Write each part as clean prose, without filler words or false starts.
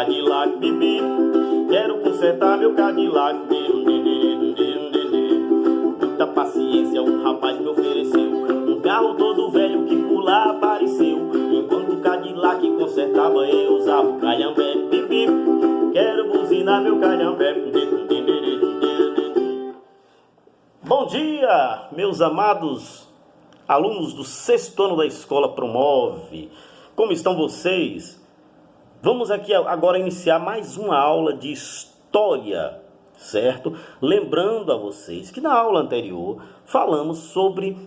Cadillac, bibi. Quero consertar meu Cadillac. Muita paciência o rapaz me ofereceu. Um carro todo velho que por lá apareceu. Enquanto o Cadillac consertava, eu usava o calhambé, bibi. Quero buzinar meu calhambé. Bom dia, meus amados alunos do 6º ano da Escola Promove. Como estão vocês? Vamos aqui agora iniciar mais uma aula de história, certo? Lembrando a vocês que na aula anterior falamos sobre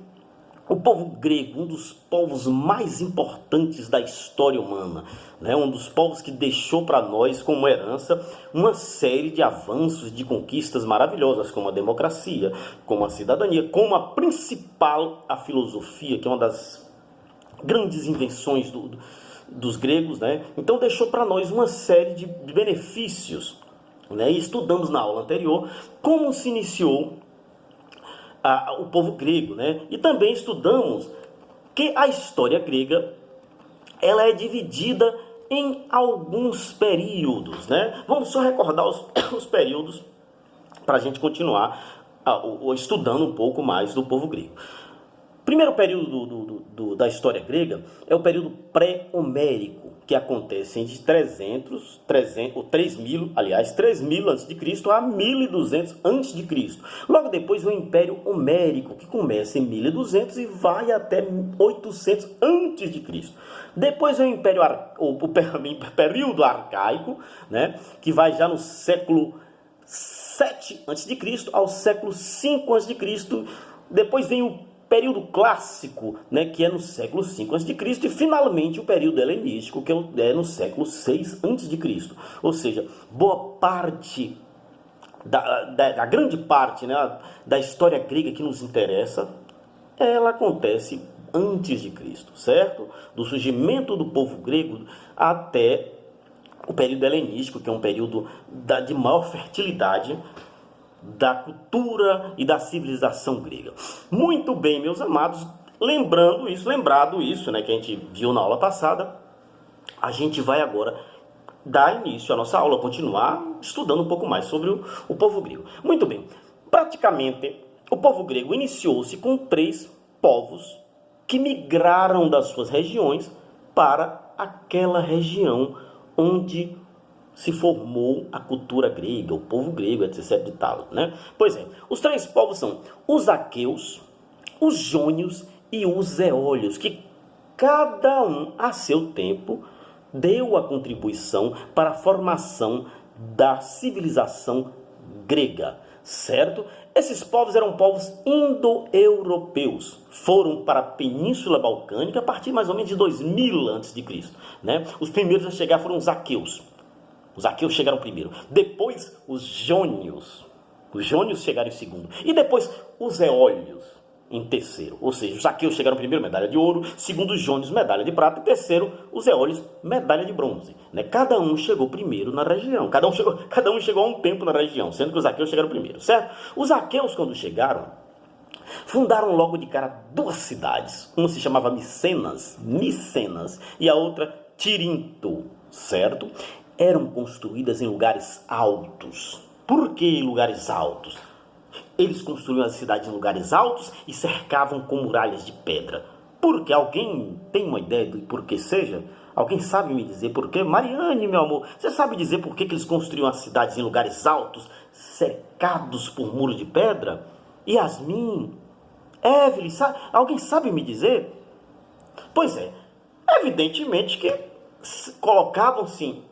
o povo grego, um dos povos mais importantes da história humana, né? Um dos povos que deixou para nós como herança uma série de avanços, de conquistas maravilhosas, como a democracia, como a cidadania, como a principal, a filosofia, que é uma das grandes invenções dos gregos, né? Então deixou para nós uma série de benefícios, né? E estudamos na aula anterior como se iniciou o povo grego, né? E também estudamos que a história grega ela é dividida em alguns períodos, né? Vamos só recordar os períodos para a gente continuar estudando um pouco mais do povo grego. Primeiro período da história grega é o período pré-homérico, que acontece entre 3000 a.C. a 1200 a.C. Logo depois vem o Império Homérico, que começa em 1200 e vai até 800 a.C. Depois vem o período arcaico, né, que vai já no século 7 a.C. ao século 5 a.C. Depois vem o período clássico, né, que é no século 5 a.C. e finalmente o período helenístico, que é no século 6 a.C. Ou seja, boa parte, da grande parte, né, da história grega que nos interessa, ela acontece antes de Cristo, certo? Do surgimento do povo grego até o período helenístico, que é um período de maior fertilidade da cultura e da civilização grega. Muito bem, meus amados, lembrado isso, né, que a gente viu na aula passada, a gente vai agora dar início à nossa aula, continuar estudando um pouco mais sobre o povo grego. Muito bem, praticamente o povo grego iniciou-se com 3 povos que migraram das suas regiões para aquela região onde se formou a cultura grega, o povo grego, etc. e tal, né? Pois é, os 3 povos são os aqueus, os jônios e os eólios, que cada um, a seu tempo, deu a contribuição para a formação da civilização grega, certo? Esses povos eram povos indo-europeus, foram para a Península Balcânica a partir mais ou menos de 2000 a.C., né? Os primeiros a chegar foram os aqueus. Os aqueus chegaram primeiro, depois os jônios. Os jônios chegaram em segundo. E depois os eólios em terceiro. Ou seja, os aqueus chegaram primeiro, medalha de ouro. Segundo, os jônios, medalha de prata. E terceiro, os eólios, medalha de bronze. Né? Cada um chegou primeiro na região. Cada um chegou a um tempo na região, sendo que os aqueus chegaram primeiro, certo? Os aqueus, quando chegaram, fundaram logo de cara 2 cidades. Uma se chamava Micenas, e a outra Tirinto, certo? Eram construídas em lugares altos. Por que lugares altos? Eles construíam as cidades em lugares altos e cercavam com muralhas de pedra. Por quê? Alguém tem uma ideia do porquê seja? Alguém sabe me dizer por quê? Mariane, meu amor, você sabe dizer por que eles construíam as cidades em lugares altos, cercados por muros de pedra? Yasmin, Evelyn, alguém sabe me dizer? Pois é, evidentemente que colocavam-se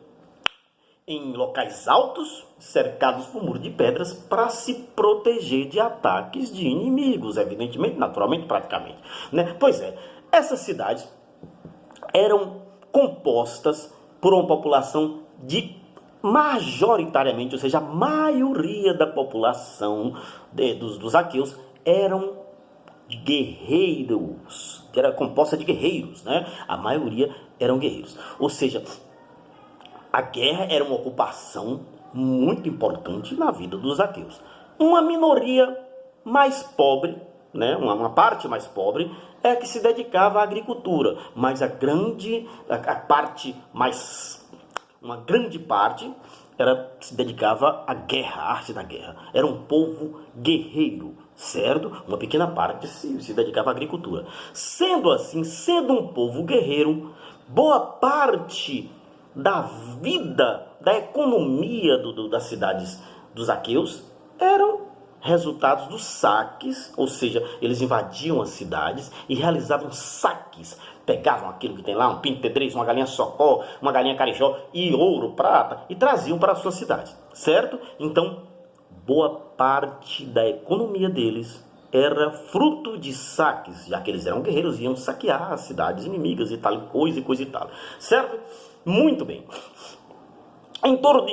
em locais altos, cercados por muro de pedras, para se proteger de ataques de inimigos, evidentemente, naturalmente, praticamente, né? Pois é, essas cidades eram compostas por uma população majoritariamente, ou seja, a maioria da população dos aqueus eram guerreiros, que era composta de guerreiros, né? A maioria eram guerreiros, ou seja, a guerra era uma ocupação muito importante na vida dos aqueus. Uma minoria mais pobre, né, uma parte mais pobre, é que se dedicava à agricultura, mas a parte mais uma grande parte, se dedicava à guerra, à arte da guerra. Era um povo guerreiro, certo? Uma pequena parte se dedicava à agricultura. Sendo assim, sendo um povo guerreiro, boa parte da vida, da economia das cidades dos aqueus eram resultados dos saques, ou seja, eles invadiam as cidades e realizavam saques. Pegavam aquilo que tem lá, um pinto pedreiro, uma galinha socó, uma galinha carijó e ouro, prata, e traziam para a sua cidade, certo? Então, boa parte da economia deles era fruto de saques, já que eles eram guerreiros, iam saquear as cidades inimigas e tal, e coisa e tal, certo? Muito bem. Em torno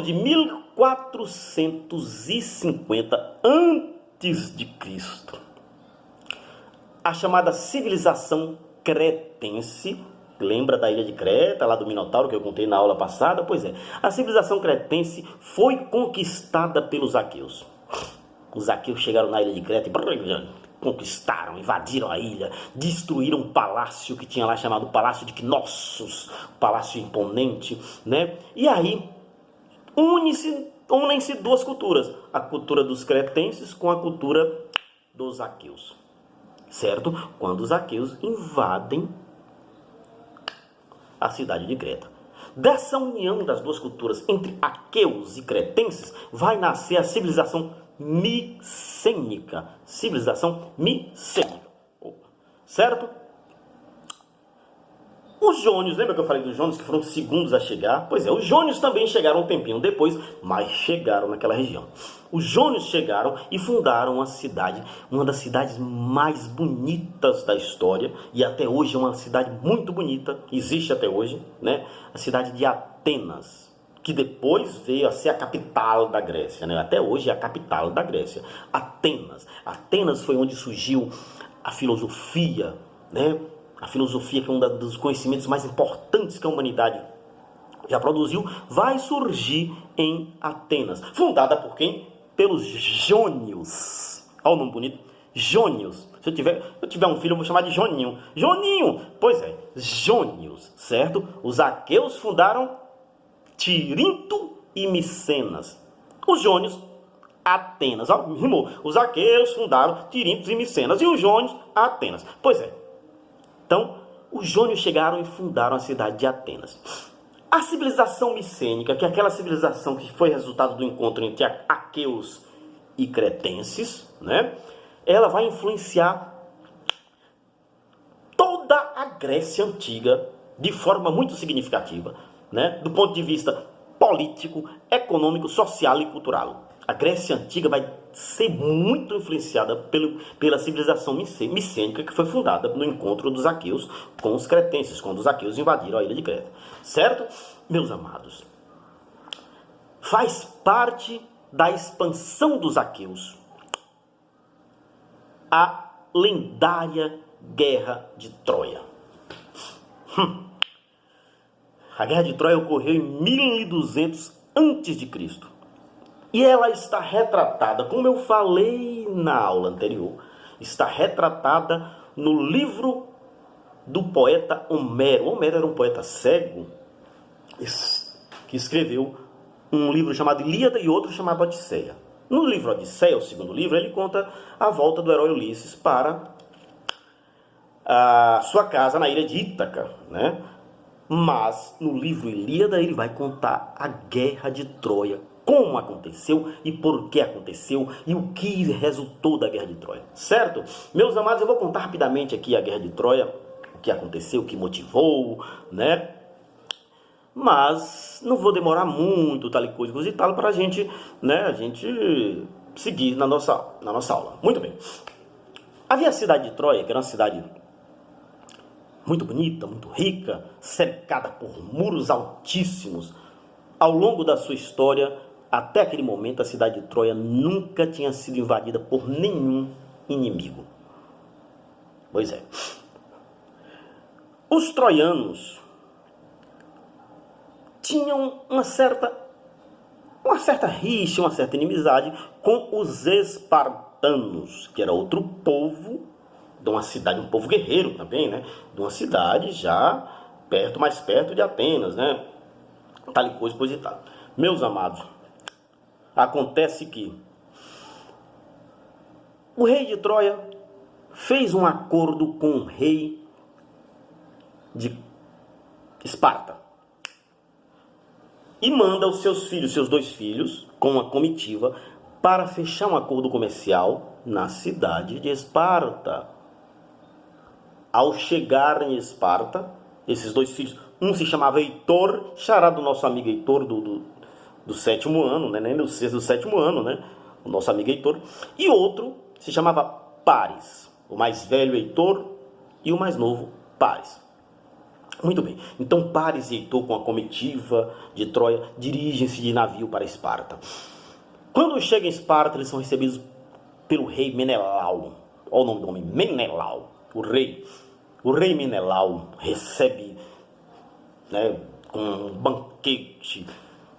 de 1450 antes de Cristo, a chamada civilização cretense, lembra da ilha de Creta, lá do Minotauro, que eu contei na aula passada? Pois é, a civilização cretense foi conquistada pelos aqueus. Os aqueus chegaram na ilha de Creta e conquistaram, invadiram a ilha, destruíram um palácio que tinha lá chamado Palácio de Knossos, palácio imponente, né? E aí unem-se duas culturas, a cultura dos cretenses com a cultura dos aqueus, certo? Quando os aqueus invadem a cidade de Creta. Dessa união das duas culturas entre aqueus e cretenses vai nascer a civilização micênica. Civilização micênica. Certo? Os jônios, lembra que eu falei dos jônios que foram os segundos a chegar? Pois é, os jônios também chegaram um tempinho depois, mas chegaram naquela região. Os jônios chegaram e fundaram a cidade, uma das cidades mais bonitas da história, e até hoje é uma cidade muito bonita, existe até hoje, né? A cidade de Atenas, que depois veio a ser a capital da Grécia, né? Até hoje é a capital da Grécia. Atenas. Atenas foi onde surgiu a filosofia, né? A filosofia, que é um dos conhecimentos mais importantes que a humanidade já produziu, vai surgir em Atenas. Fundada por quem? Pelos jônios. Olha o nome bonito. Jônios. Se eu tiver um filho, eu vou chamar de Joninho. Joninho! Pois é, jônios, certo? Os aqueus fundaram Tirinto e Micenas. Os jônios, Atenas. Ó, rimou. Os aqueus fundaram Tirinto e Micenas. E os jônios, Atenas. Pois é. Então, os jônios chegaram e fundaram a cidade de Atenas. A civilização micênica, que é aquela civilização que foi resultado do encontro entre aqueus e cretenses, né? Ela vai influenciar toda a Grécia Antiga de forma muito significativa, né? Do ponto de vista político, econômico, social e cultural. A Grécia Antiga vai ser muito influenciada pela civilização micênica, que foi fundada no encontro dos aqueus com os cretenses, quando os aqueus invadiram a ilha de Creta. Certo? Meus amados, faz parte da expansão dos aqueus a lendária Guerra de Troia. A Guerra de Troia ocorreu em 1200 a.C. E ela está retratada, como eu falei na aula anterior, está retratada no livro do poeta Homero. Homero era um poeta cego que escreveu um livro chamado Ilíada e outro chamado Odisseia. No livro Odisseia, o segundo livro, ele conta a volta do herói Ulisses para a sua casa na ilha de Ítaca, né? Mas no livro Ilíada ele vai contar a Guerra de Troia, como aconteceu e por que aconteceu e o que resultou da Guerra de Troia, certo? Meus amados, eu vou contar rapidamente aqui a Guerra de Troia, o que aconteceu, o que motivou, né? Mas não vou demorar muito, tal e coisa e tal, para a gente seguir na nossa aula. Muito bem. Havia a cidade de Troia, que era uma cidade muito bonita, muito rica, cercada por muros altíssimos. Ao longo da sua história, até aquele momento, a cidade de Troia nunca tinha sido invadida por nenhum inimigo. Pois é. Os troianos tinham uma certa rixa, uma certa inimizade com os espartanos, que era outro povo de uma cidade, um povo guerreiro também, né? De uma cidade já mais perto de Atenas, né? tal e coisa e tal. Meus amados, acontece que o rei de Troia fez um acordo com o rei de Esparta e manda os seus filhos, seus 2 filhos, com uma comitiva, para fechar um acordo comercial na cidade de Esparta. Ao chegar em Esparta, esses 2 filhos, um se chamava Heitor, xará do nosso amigo Heitor do 7º ano, né? Nem do 6º, do 7º ano, né? O nosso amigo Heitor. E outro se chamava Paris, o mais velho Heitor e o mais novo Paris. Muito bem, então Paris e Heitor, com a comitiva de Troia, dirigem-se de navio para Esparta. Quando chegam em Esparta, eles são recebidos pelo rei Menelau. Olha o nome do homem, Menelau, o rei. O rei Menelau recebe, né, com um banquete.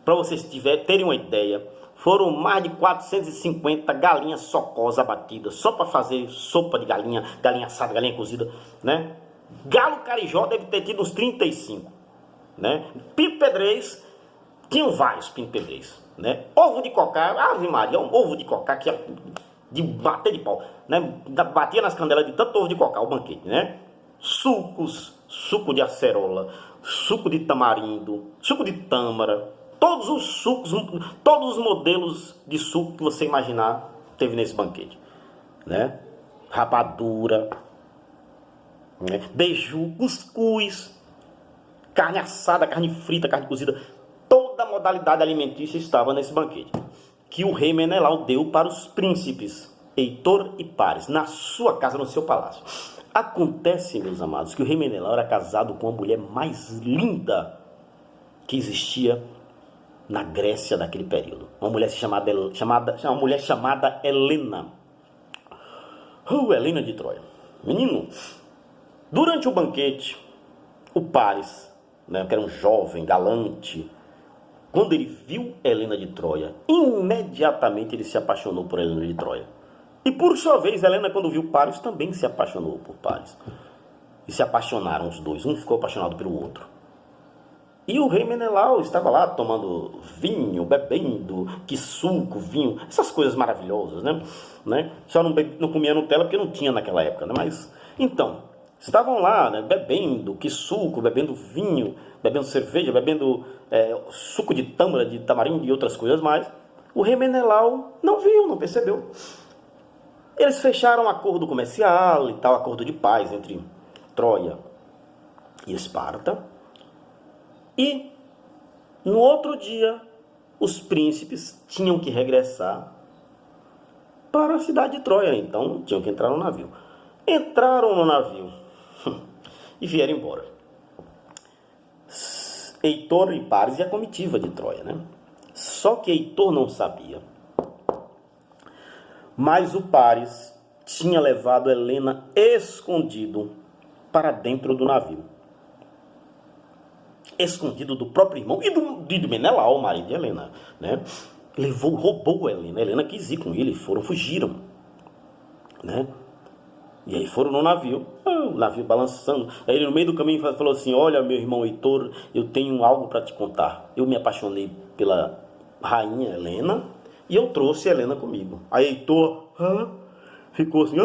Para vocês terem uma ideia, foram mais de 450 galinhas socós abatidas, só para fazer sopa de galinha, galinha assada, galinha cozida, né? Galo carijó deve ter tido uns 35, né? Pinto-pedrez, tinham vários pinto-pedrez, né? Ovo de cocá, ave Maria, um ovo de cocá que é de bater de pau, né? Batia nas canelas de tanto ovo de cocá, o banquete, né? Sucos, suco de acerola, suco de tamarindo, suco de tâmara, todos os sucos, todos os modelos de suco que você imaginar teve nesse banquete, né? Rapadura, né? Beiju, cuscuz, carne assada, carne frita, carne cozida, toda modalidade alimentícia estava nesse banquete, que o rei Menelau deu para os príncipes Heitor e Paris, na sua casa, no seu palácio. Acontece, meus amados, que o rei Menelau era casado com a mulher mais linda que existia na Grécia daquele período. Uma mulher chamada Helena. Helena de Troia. Menino, durante o banquete, o Paris, né, que era um jovem, galante, quando ele viu Helena de Troia, imediatamente ele se apaixonou por Helena de Troia. E por sua vez, Helena, quando viu Paris, também se apaixonou por Paris. E se apaixonaram os dois, um ficou apaixonado pelo outro. E o rei Menelau estava lá tomando vinho, bebendo, que suco, vinho, essas coisas maravilhosas, né? Só não comia Nutella porque não tinha naquela época, né? Mas, então, estavam lá, né, bebendo que suco, bebendo vinho, bebendo cerveja, bebendo suco de tâmara, de tamarindo e outras coisas mais. O rei Menelau não viu, não percebeu. Eles fecharam um acordo comercial e tal, acordo de paz entre Troia e Esparta. E no outro dia, os príncipes tinham que regressar para a cidade de Troia. Então, tinham que entrar no navio. Entraram no navio e vieram embora. Heitor e Paris e a comitiva de Troia, né? Só que Heitor não sabia. Mas o Paris tinha levado Helena escondido para dentro do navio. Escondido do próprio irmão e do Menelau, o marido de Helena, né? Roubou Helena. Helena quis ir com ele, fugiram, né? E aí foram no navio, o navio balançando. Aí ele no meio do caminho falou assim: olha, meu irmão Heitor, eu tenho algo para te contar. Eu me apaixonei pela rainha Helena e eu trouxe Helena comigo. Aí Heitor ficou assim: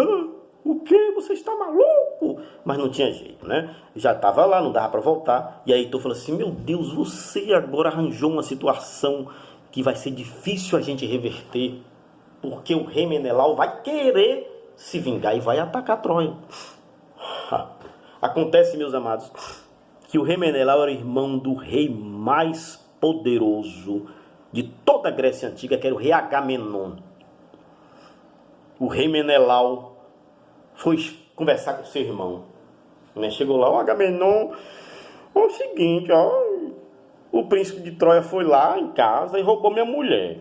o que? Você está maluco? Mas não tinha jeito, né? Já estava lá, não dava para voltar. E aí Heitor falou assim: meu Deus, você agora arranjou uma situação que vai ser difícil a gente reverter, porque o rei Menelau vai querer se vingar e vai atacar Troia. Acontece, meus amados, que o rei Menelau era irmão do rei mais poderoso de toda a Grécia Antiga, que era o rei Agamenon. O rei Menelau foi conversar com seu irmão, né? Chegou lá: o Agamenon, é o seguinte, o príncipe de Troia foi lá em casa e roubou minha mulher.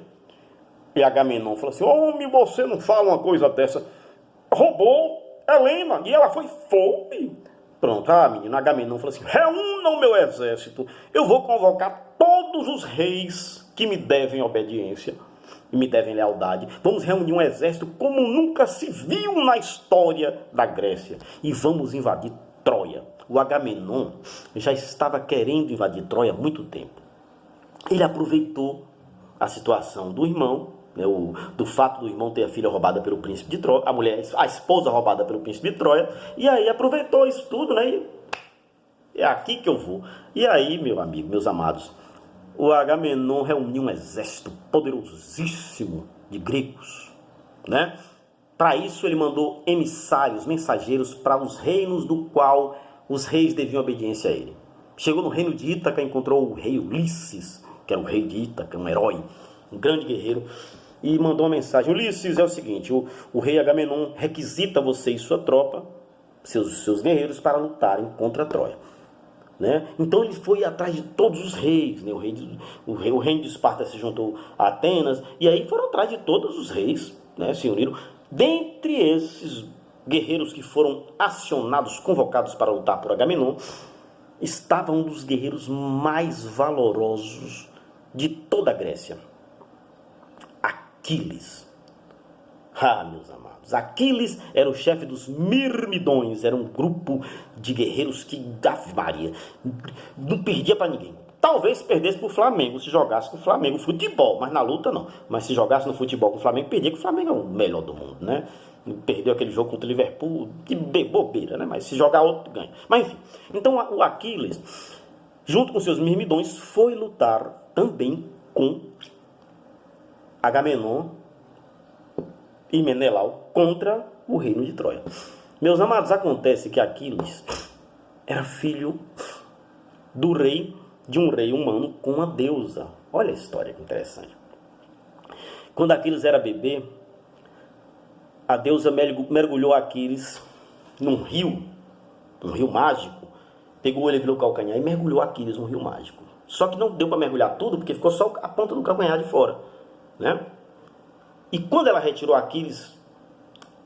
E Agamenon falou assim: homem, você não fala uma coisa dessa. Roubou Helena e ela foi Pronto, menino, Agamenon falou assim: reúna o meu exército, eu vou convocar todos os reis que me devem obediência e me devem lealdade. Vamos reunir um exército como nunca se viu na história da Grécia e vamos invadir Troia. O Agamenon já estava querendo invadir Troia há muito tempo. ele aproveitou a situação do irmão, né, do fato do irmão ter a filha roubada pelo príncipe de Troia, a esposa roubada pelo príncipe de Troia, e aí aproveitou isso tudo, né? E é aqui que eu vou. E aí, meu amigo, meus amados, o Agamenon reuniu um exército poderosíssimo de gregos, né? Para isso ele mandou emissários, mensageiros para os reinos do qual os reis deviam obediência a ele. Chegou no reino de Ítaca, encontrou o rei Ulisses, que era o rei de Ítaca, um herói, um grande guerreiro, e mandou uma mensagem: Ulisses, é o seguinte, o rei Agamenon requisita você e sua tropa, seus guerreiros, para lutarem contra Troia. Né? Então ele foi atrás de todos os reis, né? O reino de Esparta se juntou a Atenas, e aí foram atrás de todos os reis, né? Se uniram. Dentre esses guerreiros que foram acionados, convocados para lutar por Agamenon, estava um dos guerreiros mais valorosos de toda a Grécia, Aquiles. Ah, meus amados, Aquiles era o chefe dos Mirmidões, era um grupo de guerreiros que, Ave Maria, não perdia para ninguém. Talvez perdesse para o Flamengo, se jogasse com o Flamengo futebol, mas na luta não. Mas se jogasse no futebol com o Flamengo, perdia, que o Flamengo é o melhor do mundo, né? Perdeu aquele jogo contra o Liverpool, de bobeira, né? Mas se jogar outro, ganha. Mas enfim, então o Aquiles, junto com seus Mirmidões, foi lutar também com Agamenon e Menelau contra o reino de Troia. Meus amados, acontece que Aquiles era filho de um rei humano com uma deusa. Olha a história que interessante. Quando Aquiles era bebê, a deusa mergulhou Aquiles num rio, um rio mágico, pegou ele pelo calcanhar e mergulhou Aquiles num rio mágico. Só que não deu para mergulhar tudo, porque ficou só a ponta do calcanhar de fora, né? E quando ela retirou Aquiles,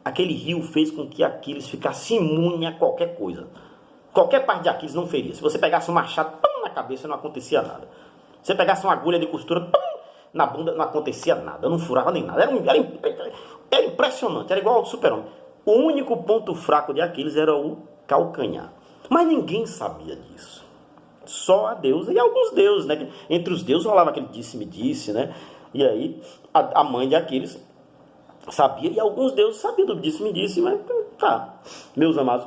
aquele rio fez com que Aquiles ficasse imune a qualquer coisa. Qualquer parte de Aquiles não feria. Se você pegasse um machado na cabeça, não acontecia nada. Se você pegasse uma agulha de costura na bunda, não acontecia nada. Não furava nem nada. Era impressionante. Era igual ao super-homem. O único ponto fraco de Aquiles era o calcanhar. Mas ninguém sabia disso. Só a deusa e alguns deuses, né? Entre os deuses rolava aquele disse-me-disse, né? E aí a mãe de Aquiles sabia, e alguns deuses sabiam do disse-me-disse, mas tá. Meus amados,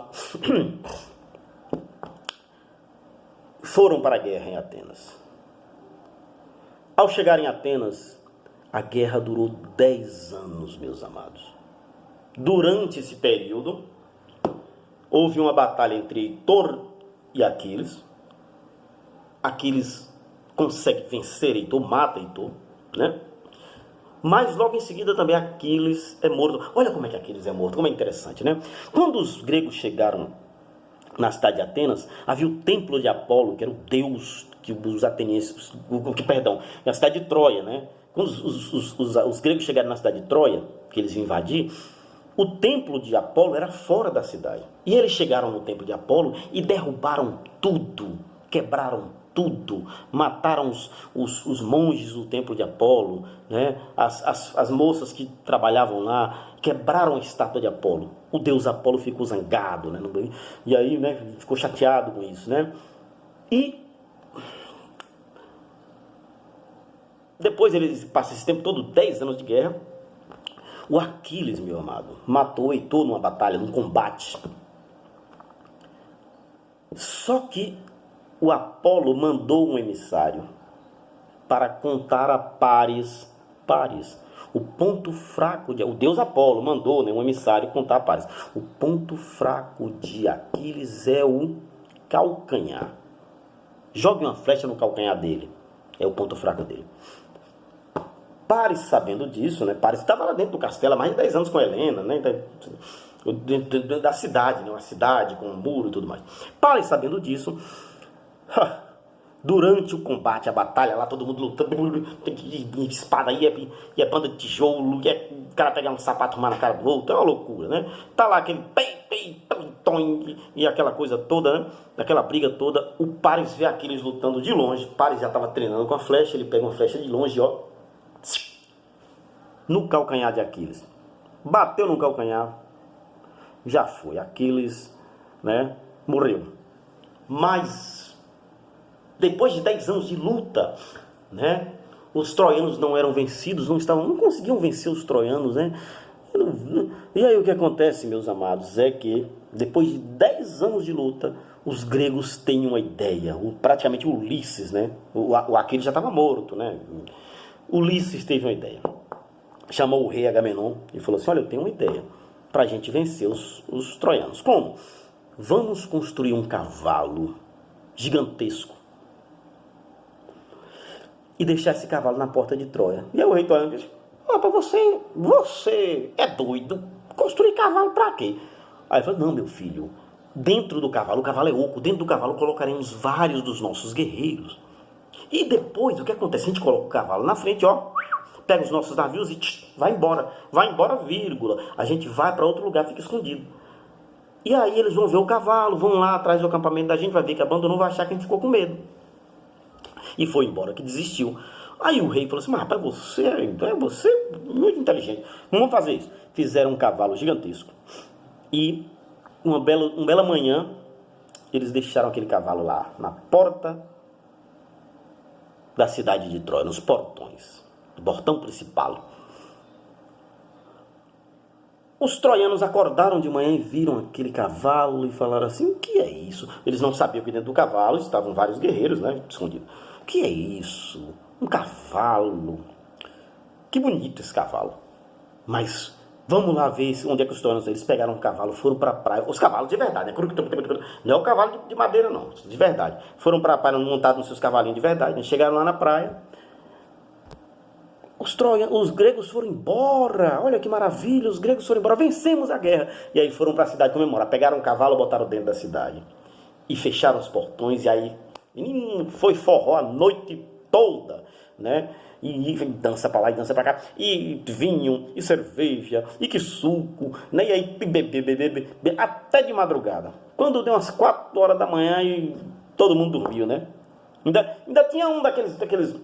foram para a guerra em Atenas. Ao chegar em Atenas, a guerra durou 10 anos, meus amados. Durante esse período, houve uma batalha entre Heitor e Aquiles. Aquiles consegue vencer Heitor, mata Heitor, né? Mas logo em seguida também Aquiles é morto. Olha como é que Aquiles é morto, como é interessante, né? Quando os gregos chegaram na cidade de Atenas, havia o templo de Apolo, que era o deus que os atenienses, na cidade de Troia, né? Quando os gregos chegaram na cidade de Troia, que eles iam invadir, o templo de Apolo era fora da cidade. E eles chegaram no templo de Apolo e derrubaram tudo, quebraram tudo, mataram os monges do templo de Apolo, né? As moças que trabalhavam lá, quebraram a estátua de Apolo. O deus Apolo ficou zangado, né? E aí, né, ficou chateado com isso, né? E depois eles passam esse tempo todo, 10 anos de guerra. O Aquiles, meu amado, matou Heitor numa batalha, num combate. Só que o Apolo mandou um emissário para contar a Paris. O ponto fraco o deus Apolo mandou, né, um emissário contar a Paris. O ponto fraco de Aquiles é o calcanhar. Jogue uma flecha no calcanhar dele. É o ponto fraco dele. Paris, sabendo disso, né? Paris estava lá dentro do castelo há mais de 10 anos com Helena, né? Dentro da cidade, né? Uma cidade com um muro e tudo mais. Paris, sabendo disso, durante o combate, a batalha, lá todo mundo lutando, espada aí, e é banda de tijolo, e é o cara pegar um sapato arrumar na cara do outro, é uma loucura, né? Tá lá aquele e aquela coisa toda, né? Aquela briga toda. O Paris vê Aquiles lutando de longe. Paris já estava treinando com a flecha, ele pega uma flecha de longe, ó, no calcanhar de Aquiles. Bateu no calcanhar, já foi. Aquiles, né, morreu. Mas depois de 10 anos de luta, né? Os troianos não eram vencidos, não conseguiam vencer os troianos, né? E aí o que acontece, meus amados, é que depois de 10 anos de luta, os gregos têm uma ideia. Praticamente Ulisses, né? O Aquiles já estava morto, né? Ulisses teve uma ideia. Chamou o rei Agamenon e falou assim: olha, eu tenho uma ideia para a gente vencer os troianos. Como? Vamos construir um cavalo gigantesco e deixar esse cavalo na porta de Troia. E aí o rei troiano disse: rapaz, você é doido? Construir cavalo para quê? Aí ele falou: não, meu filho, dentro do cavalo, o cavalo é oco, dentro do cavalo colocaremos vários dos nossos guerreiros. E depois, o que acontece? A gente coloca o cavalo na frente, ó, pega os nossos navios e vai embora, vírgula. A gente vai para outro lugar, fica escondido. E aí eles vão ver o cavalo, vão lá atrás do acampamento da gente, vai ver que abandonou, vai achar que a gente ficou com medo. E foi embora, que desistiu. Aí o rei falou assim: mas rapaz, você é muito inteligente. Vamos fazer isso. Fizeram um cavalo gigantesco. E uma bela manhã, eles deixaram aquele cavalo lá na porta da cidade de Troia, nos portões, do portão principal. Os troianos acordaram de manhã e viram aquele cavalo e falaram assim: o que é isso? Eles não sabiam que dentro do cavalo estavam vários guerreiros, né, escondidos. O que é isso? Um cavalo. Que bonito esse cavalo. Mas vamos lá ver onde é que os troianos, eles pegaram um cavalo, foram para a praia. Os cavalos de verdade, né? Não é o cavalo de madeira, não. De verdade. Foram para a praia montados nos seus cavalinhos de verdade. Chegaram lá na praia. Os gregos foram embora. Olha que maravilha, os gregos foram embora. Vencemos a guerra. E aí foram para a cidade comemorar. Pegaram um cavalo, botaram dentro da cidade. E fecharam os portões. E aí foi forró a noite toda, né? E dança para lá e dança para cá. E vinho, e cerveja, e que suco, né? E aí beber, até de madrugada. Quando deu umas 4 horas da manhã e todo mundo dormiu, né? Ainda tinha um daqueles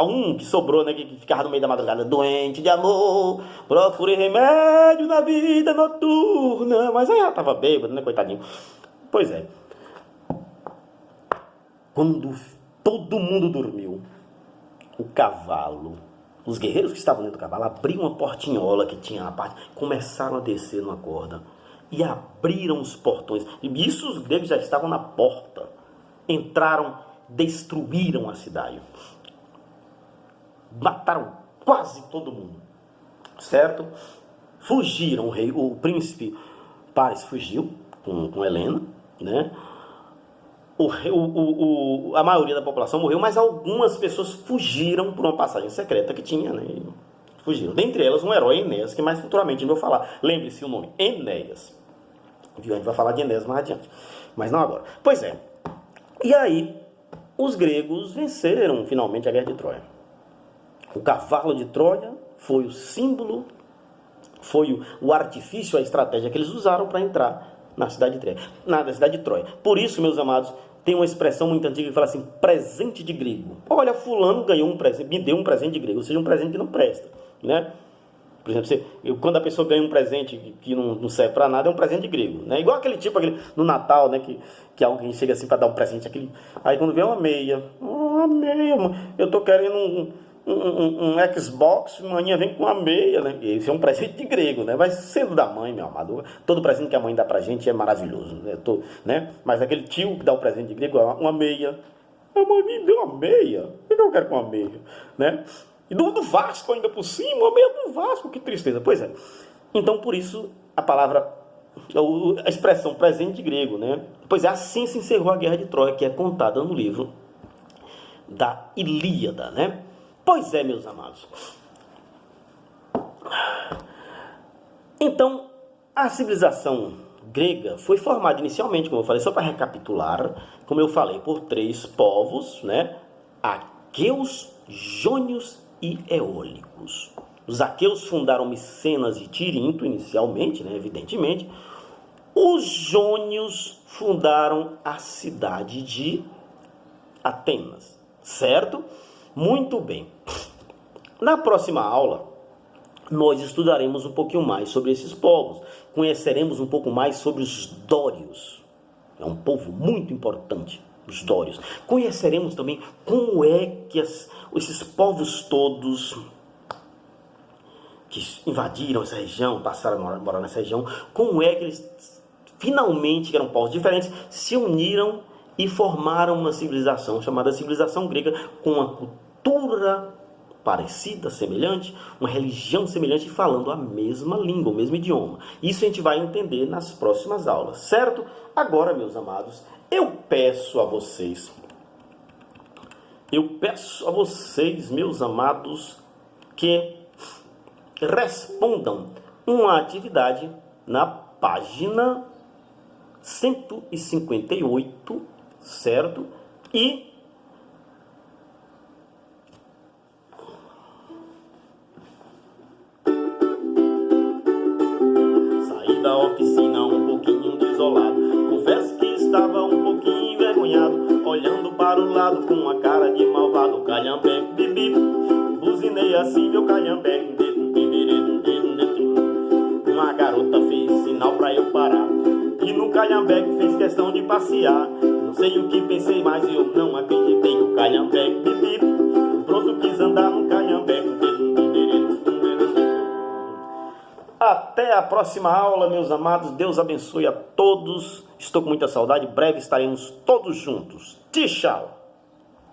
um que sobrou, né, que ficava no meio da madrugada: doente de amor, procurei remédio na vida noturna. Mas aí ela tava bêbado, né, coitadinho. Pois é. Quando todo mundo dormiu, o cavalo, os guerreiros que estavam dentro do cavalo, abriram uma portinhola que tinha na parte, começaram a descer numa corda e abriram os portões. E isso, os gregos já estavam na porta. Entraram, destruíram a cidade. Mataram quase todo mundo. Certo? Fugiram. O príncipe Paris fugiu com Helena, né? A maioria da população morreu, mas algumas pessoas fugiram por uma passagem secreta que tinha, né? Fugiram. Dentre elas, um herói, Enéas, que mais futuramente eu vou falar. Lembre-se o nome: Enéas. Viu? A gente vai falar de Enéas mais adiante. Mas não agora. Pois é. E aí, os gregos venceram finalmente a guerra de Troia. O cavalo de Troia foi o símbolo, foi o artifício, a estratégia que eles usaram para entrar na cidade de Troia. Por isso, meus amados, tem uma expressão muito antiga que fala assim: presente de grego. Olha, fulano ganhou um presente, me deu um presente de grego, ou seja, um presente que não presta, né? Por exemplo, quando a pessoa ganha um presente que não serve para nada, é um presente de grego, né? Igual aquele tipo, no Natal, né? Que alguém chega assim para dar um presente, aí quando vem uma meia, eu tô querendo um Xbox, manhã vem com uma meia, né? Esse é um presente de grego, né? Mas sendo da mãe, meu amado, todo presente que a mãe dá pra gente é maravilhoso, né? Mas aquele tio que dá o presente de grego, uma meia. A mãe me deu uma meia. O que eu quero com uma meia, né? E do Vasco ainda por cima, uma meia do Vasco, que tristeza. Pois é. Então, por isso, a expressão presente de grego, né? Pois é, assim se encerrou a Guerra de Troia, que é contada no livro da Ilíada, né? Pois é, meus amados. Então, a civilização grega foi formada inicialmente, como eu falei, só para recapitular, como eu falei, por 3 povos, né? Aqueus, jônios e eólicos. Os aqueus fundaram Micenas e Tirinto inicialmente, né? Evidentemente. Os jônios fundaram a cidade de Atenas, certo? Muito bem. Na próxima aula, nós estudaremos um pouquinho mais sobre esses povos. Conheceremos um pouco mais sobre os dórios. É um povo muito importante, os dórios. Conheceremos também como é que esses povos todos que invadiram essa região, passaram a morar nessa região, como é que eles finalmente, que eram povos diferentes, se uniram e formaram uma civilização chamada civilização grega, com uma cultura parecida, semelhante, uma religião semelhante, falando a mesma língua, o mesmo idioma. Isso a gente vai entender nas próximas aulas, certo? Agora, meus amados, eu peço a vocês, meus amados, que respondam uma atividade na página 158, certo? E saí da oficina um pouquinho desolado, confesso que estava um pouquinho envergonhado, olhando para o lado com uma cara de malvado. Calhambeque, bibi, buzinei assim meu calhambeque. Uma garota fez sinal pra eu parar, e no calhambeque fez questão de passear. Não sei o que pensei, mas eu não acreditei. O calhambeque, bibi, pronto quis andar no calhambeque. Até a próxima aula, meus amados. Deus abençoe a todos. Estou com muita saudade. Breve estaremos todos juntos. Tchau!